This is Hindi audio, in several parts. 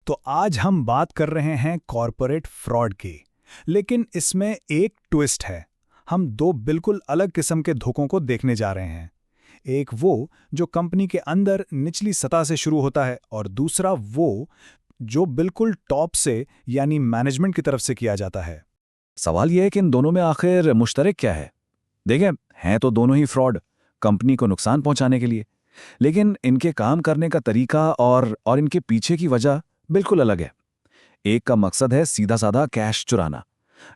तो आज हम बात कर रहे हैं कॉरपोरेट फ्रॉड की। लेकिन इसमें एक ट्विस्ट है। हम दो बिल्कुल अलग किस्म के धोखों को देखने जा रहे हैं। एक वो जो कंपनी के अंदर निचली सतह से शुरू होता है और दूसरा वो जो बिल्कुल टॉप से यानी मैनेजमेंट की तरफ से किया जाता है। सवाल यह है कि इन दोनों में आखिर मुश्तरक क्या है। देखें, हैं तो दोनों ही फ्रॉड, कंपनी को नुकसान पहुंचाने के लिए, लेकिन इनके काम करने का तरीका और इनके पीछे की वजह बिल्कुल अलग है। एक का मकसद है सीधा साधा कैश चुराना,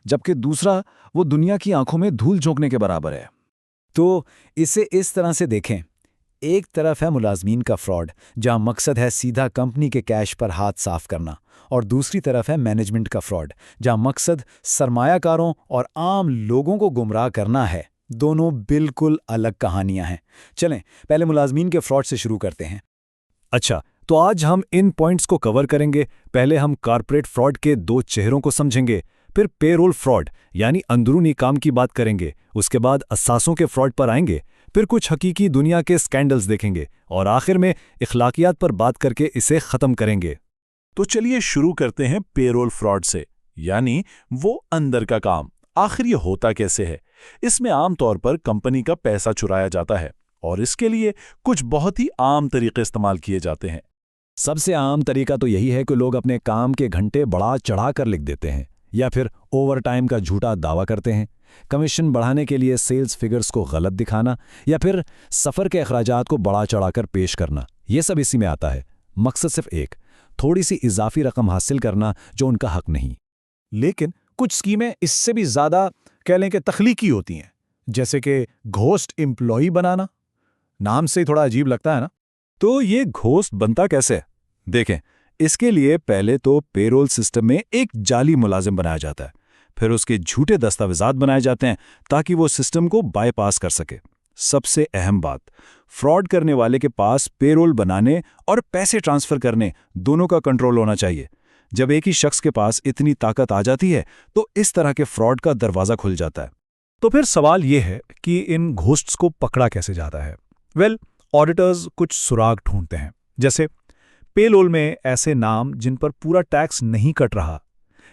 जबकि दूसरा वो दुनिया की आंखों में धूल झोंकने के बराबर है। तो इसे इस तरह से देखें, एक तरफ है मुलाजमीन का फ्रॉड, जहां मकसद है सीधा कंपनी के कैश पर हाथ साफ करना, और दूसरी तरफ है मैनेजमेंट का फ्रॉड, जहां मकसद सरमायाकारों और आम लोगों को गुमराह करना है। दोनों बिल्कुल अलग कहानियां हैं। चलें पहले मुलाजमीन के फ्रॉड से शुरू करते हैं। अच्छा, तो आज हम इन पॉइंट्स को कवर करेंगे। पहले हम कॉर्पोरेट फ्रॉड के दो चेहरों को समझेंगे, फिर पेरोल फ्रॉड यानी अंदरूनी काम की बात करेंगे, उसके बाद असासों के फ्रॉड पर आएंगे, फिर कुछ हकीकी दुनिया के स्कैंडल्स देखेंगे और आखिर में इखलाकियात पर बात करके इसे खत्म करेंगे। तो चलिए शुरू करते हैं पेरोल फ्रॉड से, यानी वो अंदर का काम। आखिर ये होता कैसे है? इसमें आमतौर पर कंपनी का पैसा चुराया जाता है और इसके लिए कुछ बहुत ही आम तरीके इस्तेमाल किए जाते हैं। सबसे आम तरीका तो यही है कि लोग अपने काम के घंटे बढ़ा चढ़ा कर लिख देते हैं या फिर ओवरटाइम का झूठा दावा करते हैं। कमीशन बढ़ाने के लिए सेल्स फिगर्स को गलत दिखाना या फिर सफ़र के अखराजात को बढ़ा चढ़ाकर पेश करना, ये सब इसी में आता है। मकसद सिर्फ एक, थोड़ी सी इजाफी रकम हासिल करना जो उनका हक नहीं। लेकिन कुछ स्कीमें इससे भी ज़्यादा कह लें कि तख्लीकी होती हैं, जैसे कि घोस्ट एम्प्लॉई बनाना। नाम से ही थोड़ा अजीब लगता है ना। तो ये घोस्ट बनता कैसे? देखें, इसके लिए पहले तो पेरोल सिस्टम में एक जाली मुलाजिम बनाया जाता है, फिर उसके झूठे दस्तावेजात बनाए जाते हैं ताकि वो सिस्टम को बाईपास कर सके। सबसे अहम बात, फ्रॉड करने वाले के पास पेरोल बनाने और पैसे ट्रांसफर करने दोनों का कंट्रोल होना चाहिए। जब एक ही शख्स के पास इतनी ताकत आ जाती है तो इस तरह के फ्रॉड का दरवाजा खुल जाता है। तो फिर सवाल यह है कि इन घोस्ट्स को पकड़ा कैसे जाता है? ऑडिटर्स कुछ सुराग ढूंढते हैं, जैसे पेरोल में ऐसे नाम जिन पर पूरा टैक्स नहीं कट रहा,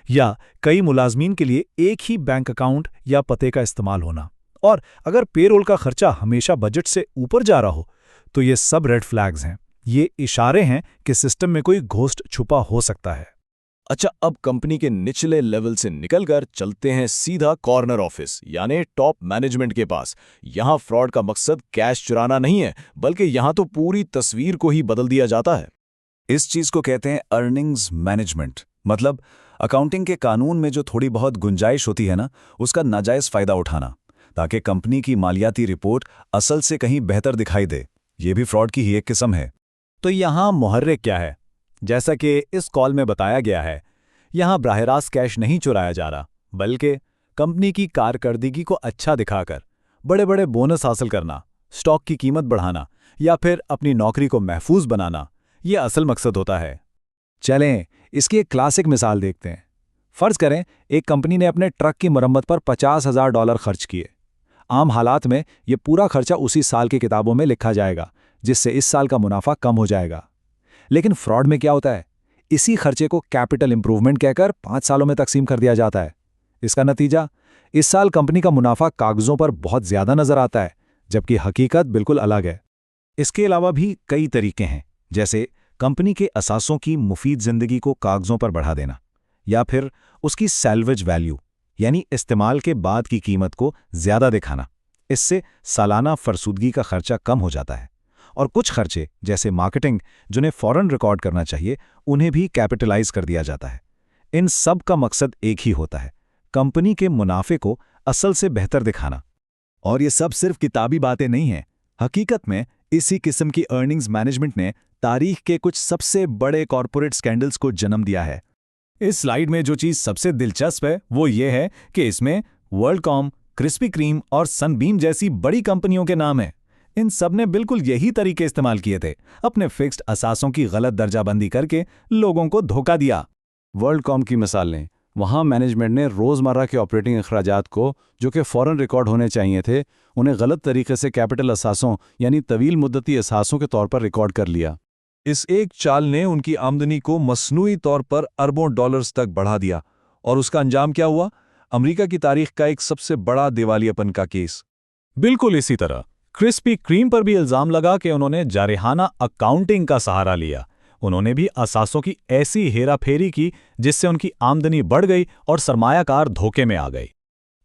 या कई मुलाजमीन के लिए एक ही बैंक अकाउंट या पते का इस्तेमाल होना। और अगर पेरोल का खर्चा हमेशा बजट से ऊपर जा रहा हो तो ये सब रेड फ्लैग्स हैं। ये इशारे हैं कि सिस्टम में कोई घोस्ट छुपा हो सकता है। अच्छा, अब कंपनी के निचले लेवल से निकलकर चलते हैं सीधा कॉर्नर ऑफिस यानी टॉप मैनेजमेंट के पास। यहां फ्रॉड का मकसद कैश चुराना नहीं है, बल्कि यहां तो पूरी तस्वीर को ही बदल दिया जाता है। इस चीज को कहते हैं अर्निंग्स मैनेजमेंट। मतलब अकाउंटिंग के कानून में जो थोड़ी बहुत गुंजाइश होती है ना, उसका नाजायज फायदा उठाना ताकि कंपनी की मालियाती रिपोर्ट असल से कहीं बेहतर दिखाई दे। ये भी फ्रॉड की ही एक किस्म है। तो यहां मुहर्रिक क्या है? जैसा कि इस कॉल में बताया गया है, यहां बराह-रास्त कैश नहीं चुराया जा रहा, बल्कि कंपनी की कारकर्दगी को अच्छा दिखाकर बड़े बड़े बोनस हासिल करना, स्टॉक की कीमत बढ़ाना या फिर अपनी नौकरी को महफूज बनाना, ये असल मकसद होता है। चलें इसकी एक क्लासिक मिसाल देखते हैं। फर्ज करें एक कंपनी ने अपने ट्रक की मरम्मत पर $50,000 खर्च किए। आम हालात में ये पूरा खर्चा उसी साल की किताबों में लिखा जाएगा, जिससे इस साल का मुनाफा कम हो जाएगा। लेकिन फ्रॉड में क्या होता है? इसी खर्चे को कैपिटल इंप्रूवमेंट कहकर 5 सालों में तकसीम कर दिया जाता है। इसका नतीजा, इस साल कंपनी का मुनाफा कागजों पर बहुत ज्यादा नजर आता है, जबकि हकीकत बिल्कुल अलग है। इसके अलावा भी कई तरीके हैं, जैसे कंपनी के असासों की मुफीद जिंदगी को कागजों पर बढ़ा देना, या फिर उसकी सैल्वेज वैल्यू यानी इस्तेमाल के बाद की कीमत को ज्यादा दिखाना। इससे सालाना फरसूदगी का खर्चा कम हो जाता है। और कुछ खर्चे जैसे मार्केटिंग, जिन्हें फौरन रिकॉर्ड करना चाहिए, उन्हें भी कैपिटलाइज कर दिया जाता है। इन सब का मकसद एक ही होता है, कंपनी के मुनाफे को असल से बेहतर दिखाना। और ये सब सिर्फ किताबी बातें नहीं हैं। हकीकत में इसी किस्म की अर्निंग्स मैनेजमेंट ने तारीख के कुछ सबसे बड़े कॉरपोरेट स्कैंडल्स को जन्म दिया है। इस स्लाइड में जो चीज सबसे दिलचस्प है वो ये है कि इसमें वर्ल्डकॉम, क्रिस्पी क्रीम और सनबीम जैसी बड़ी कंपनियों के नाम हैं। इन सब ने बिल्कुल यही तरीके इस्तेमाल किए थे, अपने फिक्स्ड असासों की गलत दर्जाबंदी करके लोगों को धोखा दिया। वर्ल्डकॉम की मिसाल लें, वहाँ मैनेजमेंट ने रोज़मर्रा के ऑपरेटिंग अखराजात को, जो कि फ़ौरन रिकॉर्ड होने चाहिए थे, उन्हें गलत तरीके से कैपिटल असासों यानी तवील मुद्दती असासों के तौर पर रिकॉर्ड कर लिया। इस एक चाल ने उनकी आमदनी को मसनूई तौर पर अरबों डॉलर्स तक बढ़ा दिया, और उसका अंजाम क्या हुआ? अमेरिका की तारीख का एक सबसे बड़ा दिवालियापन का केस। बिल्कुल इसी तरह क्रिस्पी क्रीम पर भी इल्जाम लगा कि उन्होंने जारहाना अकाउंटिंग का सहारा लिया। उन्होंने भी असासों की ऐसी हेराफेरी की जिससे उनकी आमदनी बढ़ गई और सरमायाकार धोखे में आ गई।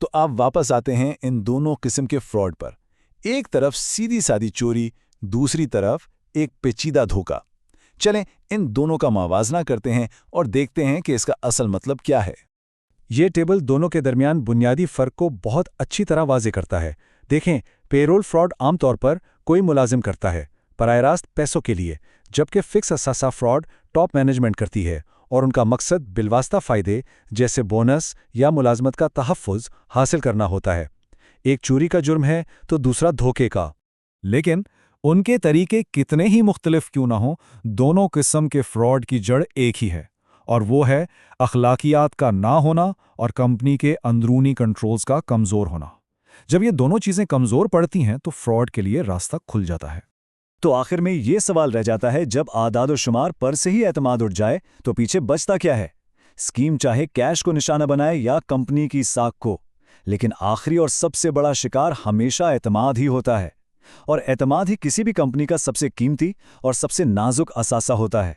तो आप वापस आते हैं इन दोनों किस्म के फ्रॉड पर। एक तरफ सीधी सादी चोरी, दूसरी तरफ एक पेचीदा धोखा। चलें इन दोनों का मुवाजना करते हैं और देखते हैं कि इसका असल मतलब क्या है। ये टेबल दोनों के दरमियान बुनियादी फर्क को बहुत अच्छी तरह वाज़े करता है। देखें, पेरोल फ्रॉड आमतौर पर कोई मुलाजिम करता है बराह रास्त पैसों के लिए, जबकि फिक्स असासा फ्रॉड टॉप मैनेजमेंट करती है और उनका मकसद बिलवास्ता फ़ायदे जैसे बोनस या मुलाजमत का तहफ़्फ़ुज़ हासिल करना होता है। एक चोरी का जुर्म है तो दूसरा धोखे का। लेकिन उनके तरीके कितने ही मुख्तलिफ क्यों ना हों, दोनों किस्म के फ्रॉड की जड़ एक ही है, और वो है अखलाकियात का ना होना और कंपनी के अंदरूनी कंट्रोल्स का कमज़ोर होना। जब ये दोनों चीज़ें कमज़ोर पड़ती हैं तो फ्रॉड के लिए रास्ता खुल जाता है। तो आखिर में ये सवाल रह जाता है, जब आदाद और शुमार पर से ही एतमाद उठ जाए तो पीछे बचता क्या है? स्कीम चाहे कैश को निशाना बनाए या कंपनी की साख को, लेकिन आखिरी और सबसे बड़ा शिकार हमेशा एतमाद ही होता है। और एतमाद ही किसी भी कंपनी का सबसे कीमती और सबसे नाजुक असासा होता है।